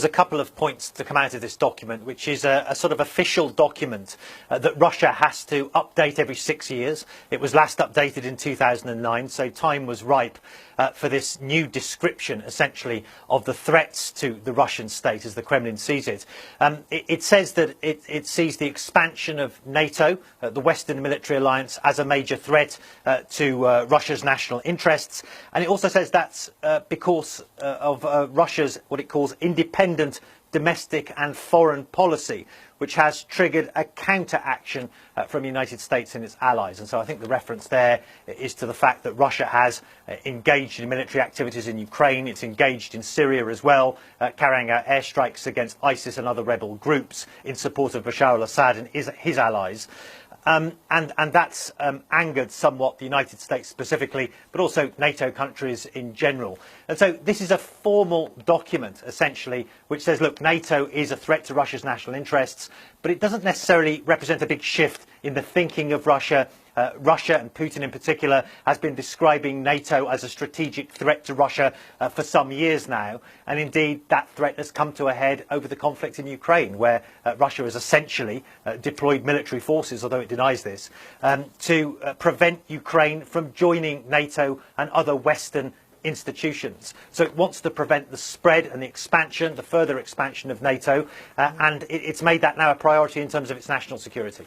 a couple of points to come out of this document, which is a sort of official document that Russia has to update every 6 years. It was last updated in 2009, so time was ripe for this new description, essentially, of the threats to the Russian state as the Kremlin sees it. It says that it sees the expansion of NATO, the Western military alliance, as a major threat to Russia's national interests. And it also says that's because of Russia's, what it calls, independent domestic and foreign policy, which has triggered a counter-action from the United States and its allies. And so I think the reference there is to the fact that Russia has engaged in military activities in Ukraine. It's engaged in Syria as well, carrying out airstrikes against ISIS and other rebel groups in support of Bashar al-Assad and his allies. And that's angered somewhat the United States specifically, but also NATO countries in general. And so this is a formal document, essentially, which says, look, NATO is a threat to Russia's national interests, but it doesn't necessarily represent a big shift in the thinking of Russia. Russia, and Putin in particular, has been describing NATO as a strategic threat to Russia for some years now. And indeed, that threat has come to a head over the conflict in Ukraine, where Russia has essentially deployed military forces, although it denies this, to prevent Ukraine from joining NATO and other Western institutions. So it wants to prevent the spread and the expansion, the further expansion of NATO, and it's made that now a priority in terms of its national security.